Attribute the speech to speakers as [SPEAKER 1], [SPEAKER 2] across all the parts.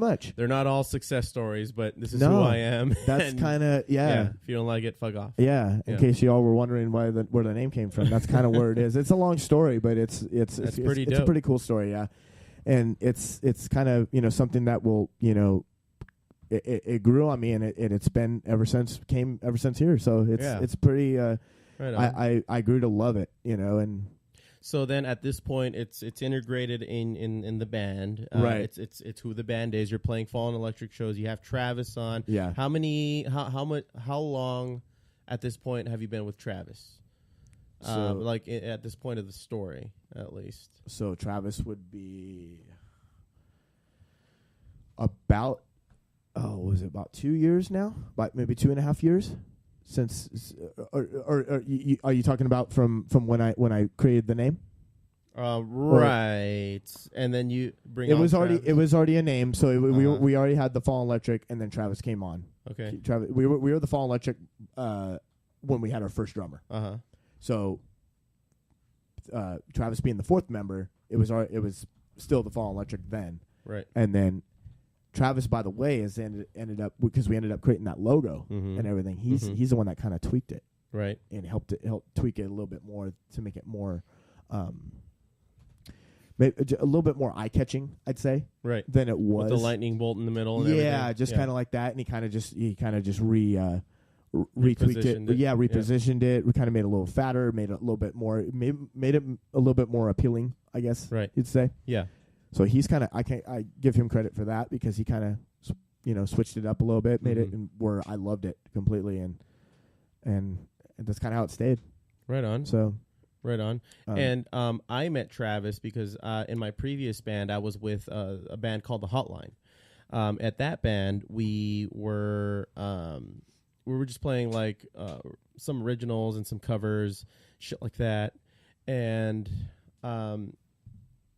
[SPEAKER 1] much.
[SPEAKER 2] They're not all success stories, but this is
[SPEAKER 1] No,
[SPEAKER 2] who I am.
[SPEAKER 1] That's kind of
[SPEAKER 2] If you don't like it, fuck off.
[SPEAKER 1] Yeah, in case you all were wondering where the name came from, that's kind of where it is. It's a long story, but it's
[SPEAKER 2] pretty dope.
[SPEAKER 1] a pretty cool story, yeah. And it's kind of something that will it grew on me, and it's been ever since here. So it's pretty.
[SPEAKER 2] Right on.
[SPEAKER 1] I grew to love it, and.
[SPEAKER 2] So then, at this point, it's integrated in the band.
[SPEAKER 1] Right.
[SPEAKER 2] It's who the band is. You're playing Fallen Electric shows. You have Travis on.
[SPEAKER 1] Yeah.
[SPEAKER 2] How long at this point have you been with Travis?
[SPEAKER 1] So,
[SPEAKER 2] at this point of the story, at least.
[SPEAKER 1] So Travis would be about was it about 2 years now? About maybe 2.5 years. Since, are you talking about from when I created the name?
[SPEAKER 2] Right. And then you bring.
[SPEAKER 1] It was already a name, so we already had the Fallen Electric, and then Travis came on.
[SPEAKER 2] Okay.
[SPEAKER 1] Travis, we were the Fallen Electric when we had our first drummer. So Travis being the fourth member, it was still the Fallen Electric then.
[SPEAKER 2] Right.
[SPEAKER 1] And then Travis, by the way, has ended up because we ended up creating that logo and everything. He's the one that kind of tweaked it,
[SPEAKER 2] right,
[SPEAKER 1] and helped tweak it a little bit more to make it more, maybe a little bit more eye catching, I'd say,
[SPEAKER 2] right,
[SPEAKER 1] than it was.
[SPEAKER 2] With the lightning bolt in the middle. And
[SPEAKER 1] everything. Just kind of like that, and he kind of just retweaked it. Repositioned it. We kind of made it a little fatter, made it a little bit more, made it a little bit more appealing, I guess.
[SPEAKER 2] Right,
[SPEAKER 1] you'd say.
[SPEAKER 2] Yeah.
[SPEAKER 1] So he's kind of I give him credit for that because he kind of switched it up a little bit, made it where I loved it completely, and that's kind of how it stayed.
[SPEAKER 2] Right on.
[SPEAKER 1] So,
[SPEAKER 2] right on. And I met Travis because in my previous band I was with a band called the Hotline. At that band we were just playing like some originals and some covers, shit like that, and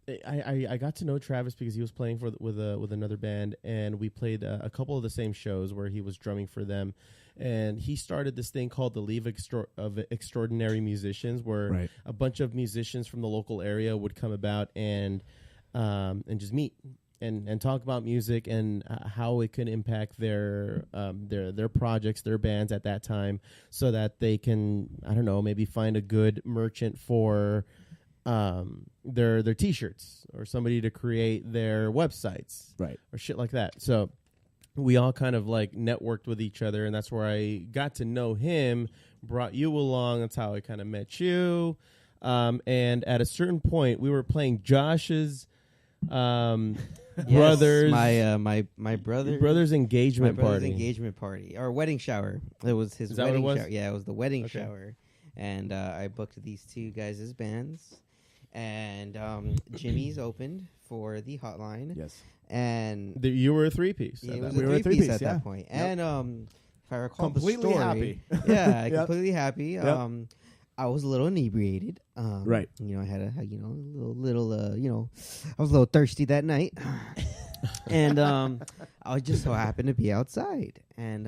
[SPEAKER 2] I got to know Travis because he was playing with another band, and we played a couple of the same shows where he was drumming for them, and he started this thing called the League of Extraordinary Musicians, where a bunch of musicians from the local area would come about and just meet and talk about music and how it could impact their projects, their bands at that time, so that they can, I don't know, maybe find a good merchant for their T-shirts or somebody to create their websites,
[SPEAKER 1] right,
[SPEAKER 2] or shit like that. So we all kind of like networked with each other, and that's where I got to know him, brought you along. That's how I kind of met you. And at a certain point, we were playing Josh's brother's brother's engagement
[SPEAKER 3] party or wedding shower. It was his wedding shower. Yeah, it was the wedding shower, and I booked these two guys as bands. And Jimmy's opened for the Hotline.
[SPEAKER 1] Yes.
[SPEAKER 2] And you were a three-piece.
[SPEAKER 3] Yeah, we were a three-piece at that point. Yep. And if I recall
[SPEAKER 1] completely
[SPEAKER 3] the story...
[SPEAKER 1] happy.
[SPEAKER 3] Yeah, completely happy. Yep. I was a little inebriated.
[SPEAKER 1] Right.
[SPEAKER 3] I had a little I was a little thirsty that night. And I just so happened to be outside. And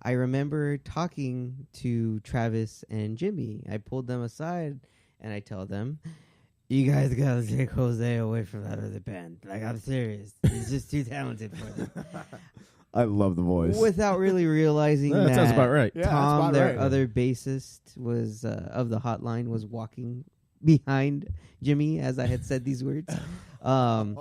[SPEAKER 3] I remember talking to Travis and Jimmy. I pulled them aside, and I tell them, you guys got to take Jose away from that other band. Like, I'm serious. He's just too talented for them.
[SPEAKER 1] I love the voice.
[SPEAKER 3] Without really realizing that
[SPEAKER 2] sounds about right.
[SPEAKER 3] Tom, their other bassist, was of the Hotline, was walking behind Jimmy as I had said these words. I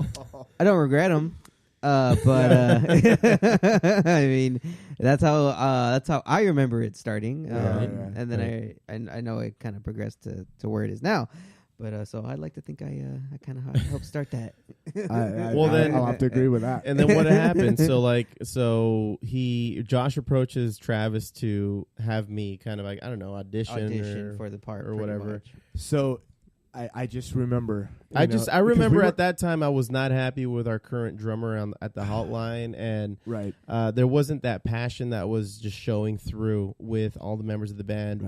[SPEAKER 3] don't regret them. But I mean, that's how I remember it starting. And then I know it kind of progressed to where it is now. But so I'd like to think I kind of helped start that.
[SPEAKER 1] I'll have to agree with that.
[SPEAKER 2] And then what happened? So Josh approaches Travis to have me kind of like, I don't know, audition
[SPEAKER 3] for the part
[SPEAKER 2] or whatever.
[SPEAKER 3] Much.
[SPEAKER 1] So I just remember.
[SPEAKER 2] I remember at that time I was not happy with our current drummer at the Hotline, and there wasn't that passion that was just showing through with all the members of the band.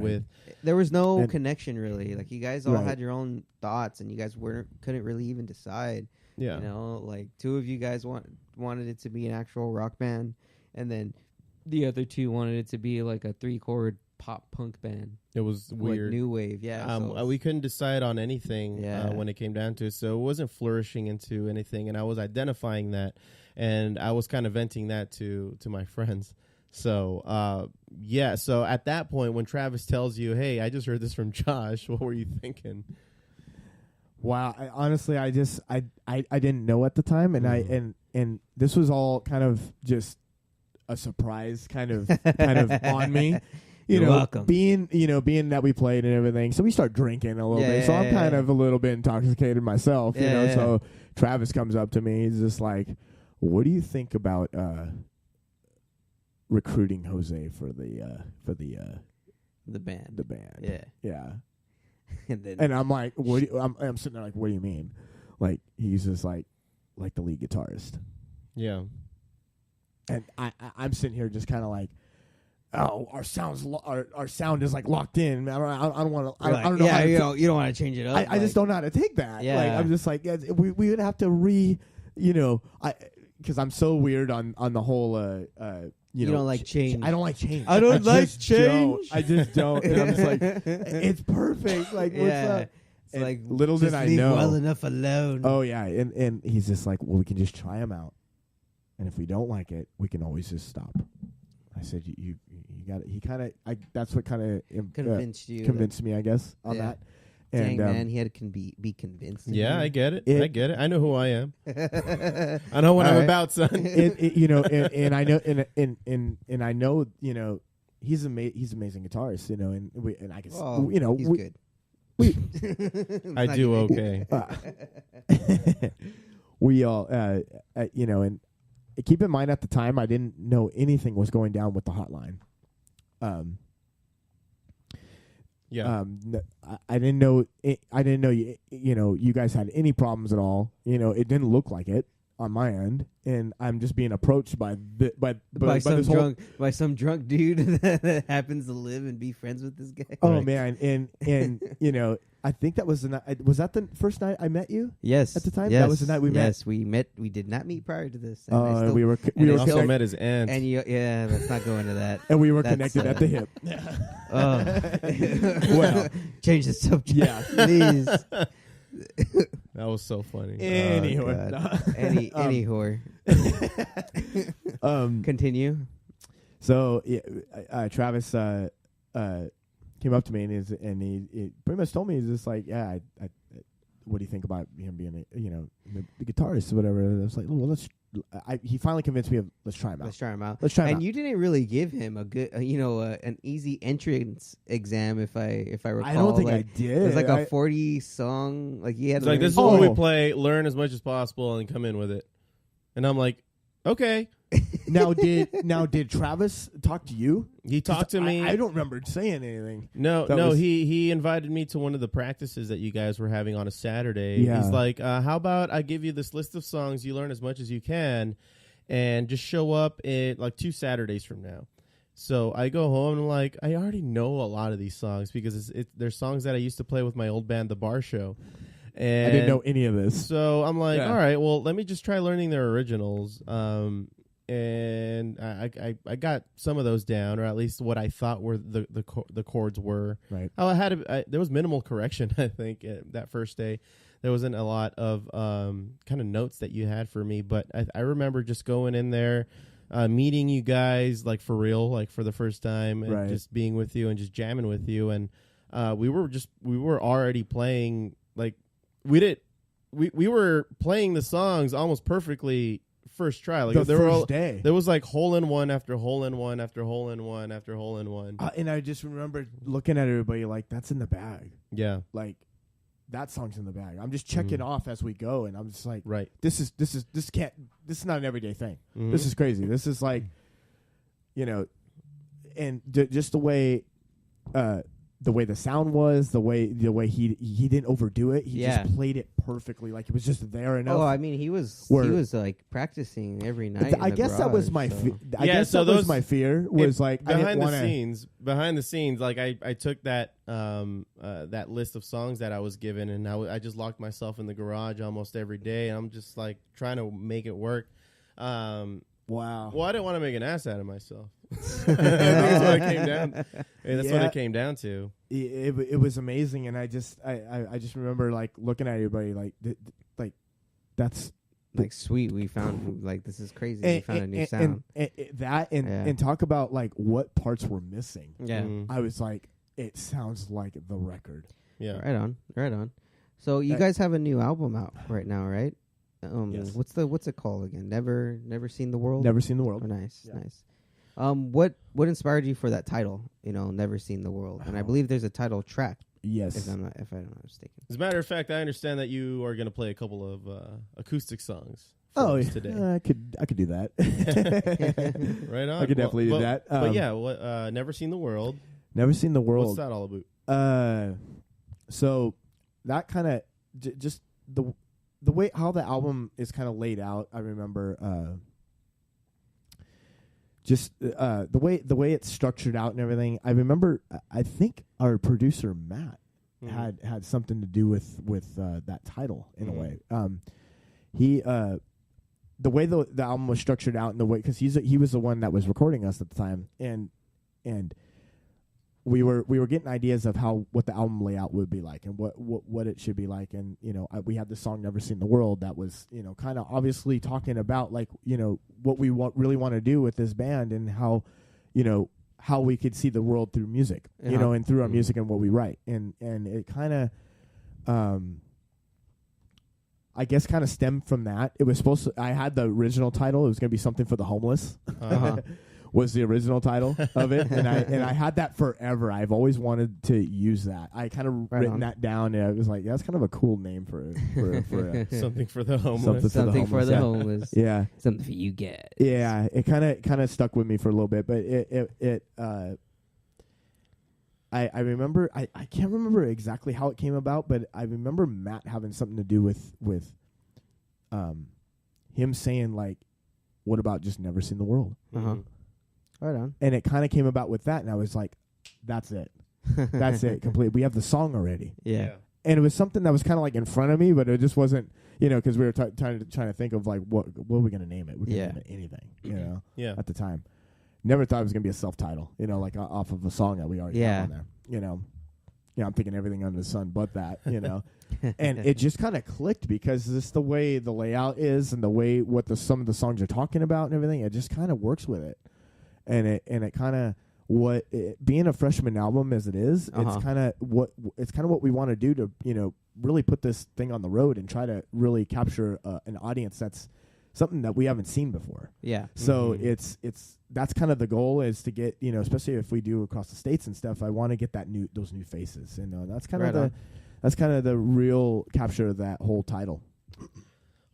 [SPEAKER 3] There was no connection really. Like, you guys all had your own thoughts, and you guys couldn't really even decide.
[SPEAKER 2] Yeah,
[SPEAKER 3] like two of you guys wanted it to be an actual rock band, and then the other two wanted it to be like a 3-chord pop punk band.
[SPEAKER 2] It was weird.
[SPEAKER 3] Like new wave, yeah.
[SPEAKER 2] We couldn't decide on anything
[SPEAKER 3] Yeah.
[SPEAKER 2] when it came down to it, so it wasn't flourishing into anything, and I was identifying that, and I was kind of venting that to my friends. So, so at that point, when Travis tells you, hey, I just heard this from Josh, what were you thinking?
[SPEAKER 1] Wow, honestly, I didn't know at the time, and and this was all kind of just a surprise, kind of on me.
[SPEAKER 3] You're welcome.
[SPEAKER 1] Being that we played and everything, so we start drinking a little bit. So I'm kind of a little bit intoxicated myself, So Travis comes up to me, he's just like, "What do you think about recruiting Jose for the
[SPEAKER 3] band?"
[SPEAKER 1] The band, yeah.
[SPEAKER 3] and
[SPEAKER 1] I'm like, "What?" I'm sitting there like, "What do you mean?" Like he's just like the lead guitarist.
[SPEAKER 2] Yeah.
[SPEAKER 1] And I'm sitting here just kind of like, oh, our sound is like locked in. I don't want to. I don't know.
[SPEAKER 3] Yeah, you don't want to change it up.
[SPEAKER 1] I just don't know how to take that.
[SPEAKER 3] Yeah.
[SPEAKER 1] Like, I'm just like, we would have to because I'm so weird on the whole. You
[SPEAKER 3] don't like change.
[SPEAKER 1] I don't like change.
[SPEAKER 3] I don't like change.
[SPEAKER 1] I just don't. And I'm just like, it's perfect. Like, what's up?
[SPEAKER 3] It's like,
[SPEAKER 1] little did I
[SPEAKER 3] leave
[SPEAKER 1] know.
[SPEAKER 3] well enough alone.
[SPEAKER 1] Oh yeah, and he's just like, well, we can just try them out. And if we don't like it, we can always just stop. I said, you got it. He kind of, that's what kind of convinced me, I guess, on that.
[SPEAKER 3] And dang, man, he had to be convinced.
[SPEAKER 2] Yeah, I get it. I get it. I know who I am. I know what I'm about, son.
[SPEAKER 1] And I know, and I know, he's amazing guitarist, and I can,
[SPEAKER 3] he's good.
[SPEAKER 2] I do okay.
[SPEAKER 1] We all, and keep in mind at the time I didn't know anything was going down with the hotline. I didn't know. I didn't know you guys had any problems at all. It didn't look like it on my end, and I'm just being approached by
[SPEAKER 3] some drunk dude that happens to live and be friends with this guy.
[SPEAKER 1] Oh man, and I think that was was that the first night I met you?
[SPEAKER 3] Yes,
[SPEAKER 1] at the time.
[SPEAKER 3] Yes.
[SPEAKER 1] That was the night we met.
[SPEAKER 3] Yes, we met. We did not meet prior to this.
[SPEAKER 1] We
[SPEAKER 2] also met his aunt.
[SPEAKER 3] And let's not go into that.
[SPEAKER 1] And we were connected at the hip.
[SPEAKER 3] Well, change the subject.
[SPEAKER 1] Yeah,
[SPEAKER 3] please.
[SPEAKER 2] That was so funny.
[SPEAKER 1] Anyway,
[SPEAKER 3] any whore. Continue.
[SPEAKER 1] So Travis came up to me and he pretty much told me, he's just like, yeah, I what do you think about him being the guitarist or whatever? I was like, well, he finally convinced me of let's try him out. And
[SPEAKER 3] you didn't really give him a good, an easy entrance exam, if I recall.
[SPEAKER 1] I don't think I did.
[SPEAKER 3] It was like a 40 song. Like he had.
[SPEAKER 2] It's like, this is what we play. Learn as much as possible and come in with it. And I'm like, okay.
[SPEAKER 1] Now did Travis talk to you?
[SPEAKER 2] He talked to me.
[SPEAKER 1] I don't remember saying anything.
[SPEAKER 2] No. He invited me to one of the practices that you guys were having on a Saturday.
[SPEAKER 1] Yeah.
[SPEAKER 2] He's like, how about I give you this list of songs, you learn as much as you can, and just show up like 2 Saturdays from now. So I go home and I'm like, I already know a lot of these songs because they're songs that I used to play with my old band, The Bar Show. And
[SPEAKER 1] I didn't know any of this.
[SPEAKER 2] So I'm like, all right, well, let me just try learning their originals. And I got some of those down, or at least what I thought were the chords were.
[SPEAKER 1] Right.
[SPEAKER 2] There was minimal correction, I think, that first day. There wasn't a lot of kind of notes that you had for me, but I remember just going in there, meeting you guys like for real, like for the first time, and just being with you and just jamming with you. And we were already playing, like we were playing the songs almost perfectly. First try, like
[SPEAKER 1] day.
[SPEAKER 2] There was like hole in one after hole in one after hole in one after hole in one.
[SPEAKER 1] And I just remember looking at everybody like, that's in the bag.
[SPEAKER 2] Yeah,
[SPEAKER 1] like that song's in the bag. I'm just checking off as we go, and I'm just like,
[SPEAKER 2] right.
[SPEAKER 1] This is not an everyday thing. This is crazy. This is like, and just the way the sound was, the way he didn't overdo it. He just played it perfectly, like it was just there enough.
[SPEAKER 3] Oh, I mean, he was like practicing every night.
[SPEAKER 1] I guess that was my fear. Was my fear was like
[SPEAKER 2] behind the scenes. Like I took that that list of songs that I was given, and I just locked myself in the garage almost every day. And I'm just like trying to make it work.
[SPEAKER 1] Wow.
[SPEAKER 2] Well, I didn't want to make an ass out of myself. That's what it came down. Hey, that's what it came down to.
[SPEAKER 1] It was amazing, and I just remember like looking at everybody like that's
[SPEAKER 3] like sweet. We found like this is crazy. We found a new sound.
[SPEAKER 1] And talk about like what parts were missing.
[SPEAKER 3] Yeah,
[SPEAKER 1] I was like, it sounds like the record.
[SPEAKER 2] Yeah,
[SPEAKER 3] right on. So you guys have a new album out right now, right?
[SPEAKER 1] Yes.
[SPEAKER 3] What's it called again? Never Seen the World.
[SPEAKER 1] Never Seen the World.
[SPEAKER 3] Oh, nice,
[SPEAKER 1] Yeah.
[SPEAKER 3] nice. What inspired you for that title? Never Seen the World, and I believe there's a title track.
[SPEAKER 1] Yes.
[SPEAKER 3] If I'm not mistaken.
[SPEAKER 2] As a matter of fact, I understand that you are going to play a couple of acoustic songs. Today.
[SPEAKER 1] I could do that.
[SPEAKER 2] Right on.
[SPEAKER 1] I could definitely do that.
[SPEAKER 2] But yeah, Never Seen the World.
[SPEAKER 1] Never Seen the World.
[SPEAKER 2] What's that all about?
[SPEAKER 1] So that kind of just the way how the album is kind of laid out. I remember the way it's structured out and everything. I remember I think our producer Matt had something to do with that title in a way. He the way the album was structured out in the way, because he was the one that was recording us at the time, and we were getting ideas of what the album layout would be like and what it should be like. And we had the song Never Seen the World that was kind of obviously talking about like what we really want to do with this band, and how we could see the world through music, and through our music and what we write. And it kind of I guess kind of stemmed from that. It was supposed to, I had the original title. It was going to be something for the homeless. Was the original title of it, and I had that forever. I've always wanted to use that. I kind of written that down, and I was like, that's kind of a cool name for
[SPEAKER 2] something for the homeless.
[SPEAKER 3] Something for the homeless.
[SPEAKER 1] Yeah,
[SPEAKER 3] something for you guys.
[SPEAKER 1] Yeah, it kind of stuck with me for a little bit, but I remember I can't remember exactly how it came about, but I remember Matt having something to do with him saying like, "What about just Never Seen the World?"
[SPEAKER 3] Right on.
[SPEAKER 1] And it kind of came about with that, and I was like, that's it. That's it, complete. We have the song already.
[SPEAKER 3] Yeah.
[SPEAKER 1] And it was something that was kind of like in front of me, but it just wasn't, because we were trying to think of like, what are we going to name it? We can name it anything, at the time. Never thought it was going to be a self-title, like off of a song that we already have on there. I'm thinking everything under the sun but that, And it just kind of clicked because this the way the layout is and the way some of the songs are talking about and everything, it just kind of works with it. And it kind of being a freshman album as it is, it's kind of what we want to do to really put this thing on the road and try to really capture an audience that's something that we haven't seen before.
[SPEAKER 3] Yeah.
[SPEAKER 1] So that's kind of the goal, is to get especially if we do across the states and stuff. I want to get those new faces, and that's kind of the real capture of that whole title.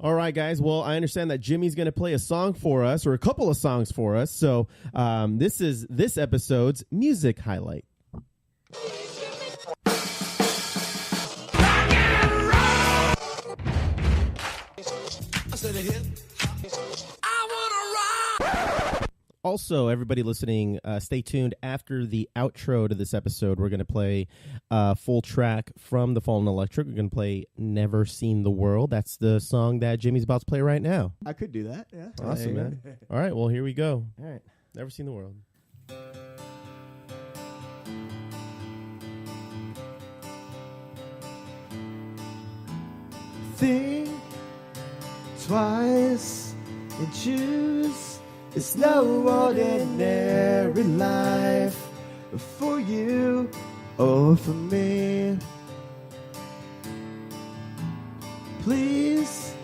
[SPEAKER 2] All right, guys. Well, I understand that Jimmy's going to play a song for us, or a couple of songs for us. So this is this episode's music highlight. Also, everybody listening, stay tuned. After the outro to this episode, we're going to play a full track from The Fallen Electric. We're going to play Never Seen the World. That's the song that Jimmy's about to play right now.
[SPEAKER 1] I could do that, yeah.
[SPEAKER 2] Awesome, man. All right, well, here we go.
[SPEAKER 1] All right.
[SPEAKER 2] Never Seen the World.
[SPEAKER 1] Think twice and choose. It's no ordinary life for you or for me. Please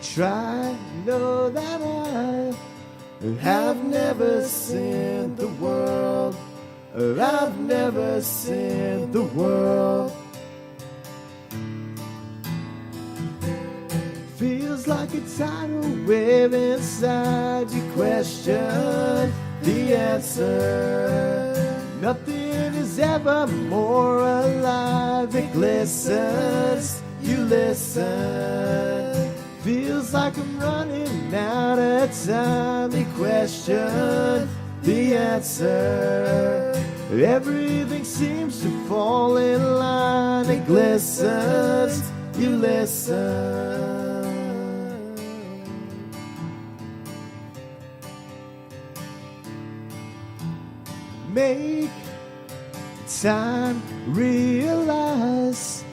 [SPEAKER 1] try, know that I have never seen the world, or I've never seen the world. Feels like a tidal wave inside you, question the answer. Nothing is ever more alive. It glistens, you listen. Feels like I'm running out of time. You question the answer. Everything seems to fall in line. It glistens, you listen. make time realize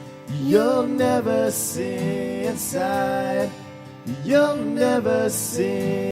[SPEAKER 1] you'll never see inside. You'll never see